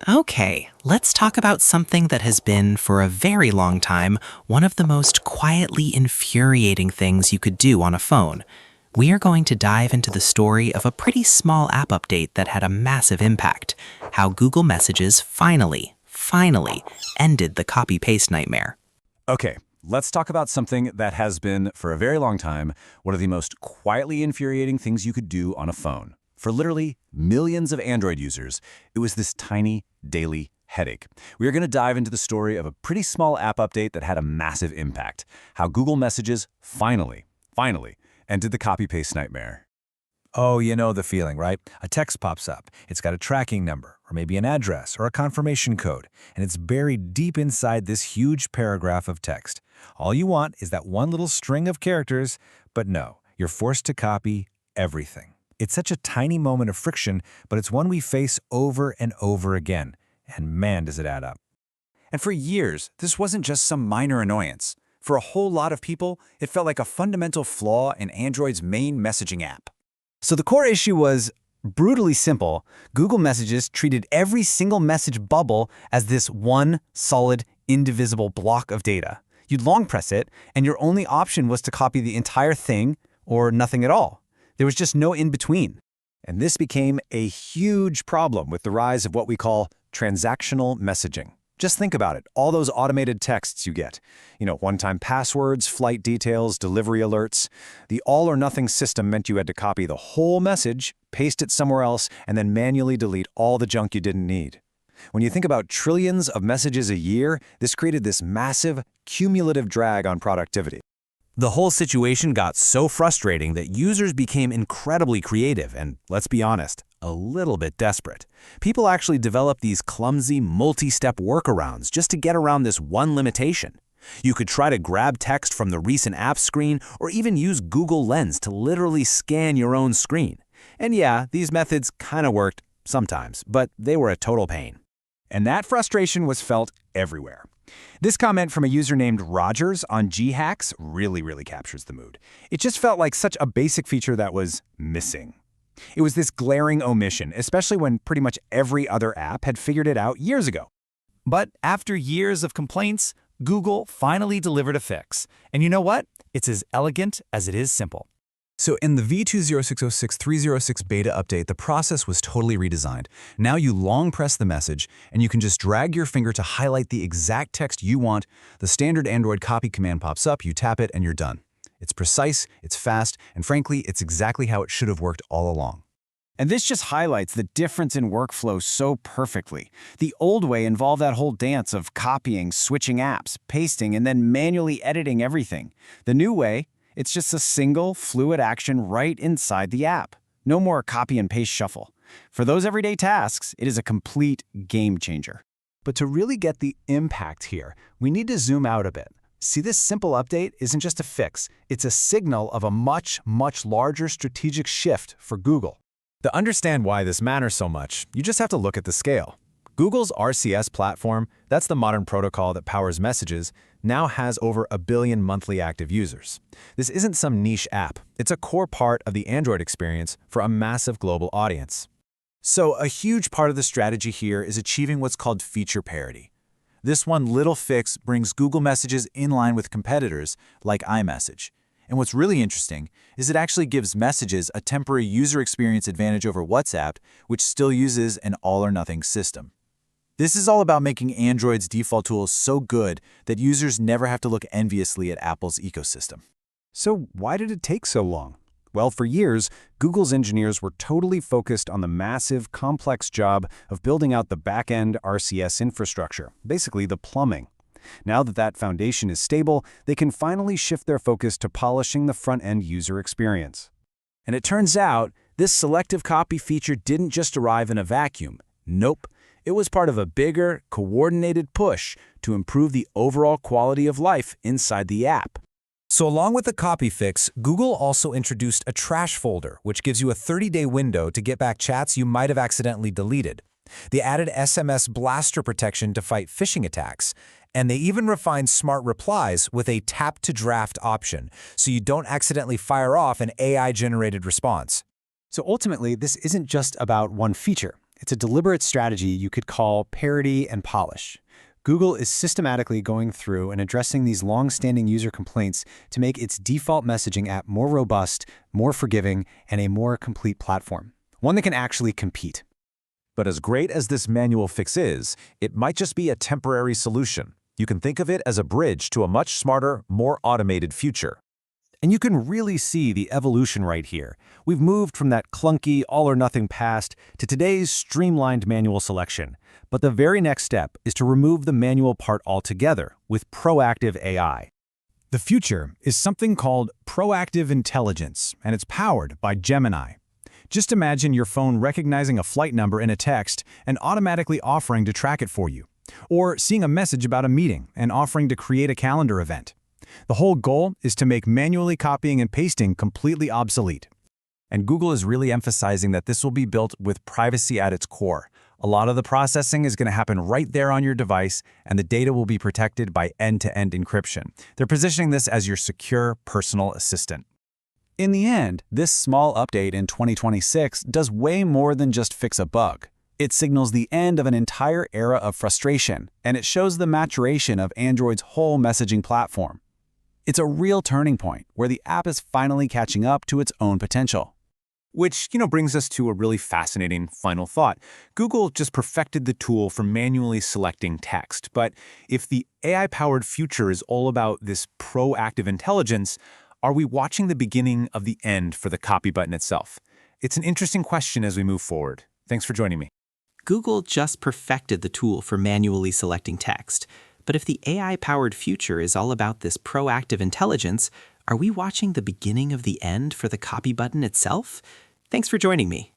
Okay, let's talk about something that has been, for a very long time, one of the most quietly infuriating things you could do on a phone. We are going to dive into the story of a pretty small app update that had a massive impact: how Google Messages finally ended the copy paste nightmare. Okay, let's talk about something that has been, for a very long time, one of the most quietly infuriating things you could do on a phone. For literally millions of Android users, it was this tiny, daily headache. We are going to dive into the story of a pretty small app update that had a massive impact: how Google Messages finally, ended the copy-paste nightmare. Oh, you know the feeling, right? A text pops up. It's got a tracking number, or maybe an address, or a confirmation code, and it's buried deep inside this huge paragraph of text. All you want is that one little string of characters, but no, you're forced to copy everything. It's such a tiny moment of friction, but it's one we face over and over again. And man, does it add up. And for years, this wasn't just some minor annoyance. For a whole lot of people, it felt like a fundamental flaw in Android's main messaging app. So the core issue was brutally simple. Google Messages treated every single message bubble as this one solid, indivisible block of data. You'd long press it, and your only option was to copy the entire thing or nothing at all. There was just no in-between. And this became a huge problem with the rise of what we call transactional messaging. Just think about it, all those automated texts you get. One-time passwords, flight details, delivery alerts. The all-or-nothing system meant you had to copy the whole message, paste it somewhere else, and then manually delete all the junk you didn't need. When you think about trillions of messages a year, this created this massive, cumulative drag on productivity. The whole situation got so frustrating that users became incredibly creative and, let's be honest, a little bit desperate. People actually developed these clumsy, multi-step workarounds just to get around this one limitation. You could try to grab text from the recent app screen or even use Google Lens to literally scan your own screen. And yeah, these methods kind of worked sometimes, but they were a total pain. And that frustration was felt everywhere. This comment from a user named Rogers on GHacks really captures the mood. It just felt like such a basic feature that was missing. It was this glaring omission, especially when pretty much every other app had figured it out years ago. But after years of complaints, Google finally delivered a fix. And you know what? It's as elegant as it is simple. So in the v20606306 beta update, the process was totally redesigned. Now you long press the message, and you can just drag your finger to highlight the exact text you want. The standard Android copy command pops up, you tap it, and you're done. It's precise, it's fast, and frankly, it's exactly how it should have worked all along. And this just highlights the difference in workflow so perfectly. The old way involved that whole dance of copying, switching apps, pasting, and then manually editing everything. The new way, it's just a single, fluid action right inside the app. No more copy and paste shuffle. For those everyday tasks, it is a complete game changer. But to really get the impact here, we need to zoom out a bit. See, this simple update isn't just a fix. It's a signal of a much larger strategic shift for Google. To understand why this matters so much, you just have to look at the scale. Google's RCS platform, that's the modern protocol that powers messages, now has over 1 billion monthly active users. This isn't some niche app. It's a core part of the Android experience for a massive global audience. So a huge part of the strategy here is achieving what's called feature parity. This one little fix brings Google Messages in line with competitors like iMessage. And what's really interesting is it actually gives Messages a temporary user experience advantage over WhatsApp, which still uses an all-or-nothing system. This is all about making Android's default tools so good that users never have to look enviously at Apple's ecosystem. So why did it take so long? Well, for years, Google's engineers were totally focused on the massive, complex job of building out the back-end RCS infrastructure, basically the plumbing. Now that that foundation is stable, they can finally shift their focus to polishing the front-end user experience. And it turns out, this selective copy feature didn't just arrive in a vacuum. Nope. It was part of a bigger, coordinated push to improve the overall quality of life inside the app. So along with the copy fix, Google also introduced a trash folder, which gives you a 30-day window to get back chats you might have accidentally deleted. They added SMS blaster protection to fight phishing attacks, and they even refined smart replies with a tap-to-draft option, so you don't accidentally fire off an AI-generated response. So ultimately, this isn't just about one feature. It's a deliberate strategy you could call parity and polish. Google is systematically going through and addressing these long-standing user complaints to make its default messaging app more robust, more forgiving, and a more complete platform. One that can actually compete. But as great as this manual fix is, it might just be a temporary solution. You can think of it as a bridge to a much smarter, more automated future. And you can really see the evolution right here. We've moved from that clunky, all-or-nothing past to today's streamlined manual selection. But the very next step is to remove the manual part altogether with proactive AI. The future is something called proactive intelligence, and it's powered by Gemini. Just imagine your phone recognizing a flight number in a text and automatically offering to track it for you, or seeing a message about a meeting and offering to create a calendar event. The whole goal is to make manually copying and pasting completely obsolete. And Google is really emphasizing that this will be built with privacy at its core. A lot of the processing is going to happen right there on your device, and the data will be protected by end-to-end encryption. They're positioning this as your secure personal assistant. In the end, this small update in 2026 does way more than just fix a bug. It signals the end of an entire era of frustration, and it shows the maturation of Android's whole messaging platform. It's a real turning point where the app is finally catching up to its own potential. Which, brings us to a really fascinating final thought. Google just perfected the tool for manually selecting text, but if the AI-powered future is all about this proactive intelligence, are we watching the beginning of the end for the copy button itself? It's an interesting question as we move forward. Thanks for joining me. Google just perfected the tool for manually selecting text. But if the AI-powered future is all about this proactive intelligence, are we watching the beginning of the end for the copy button itself? Thanks for joining me.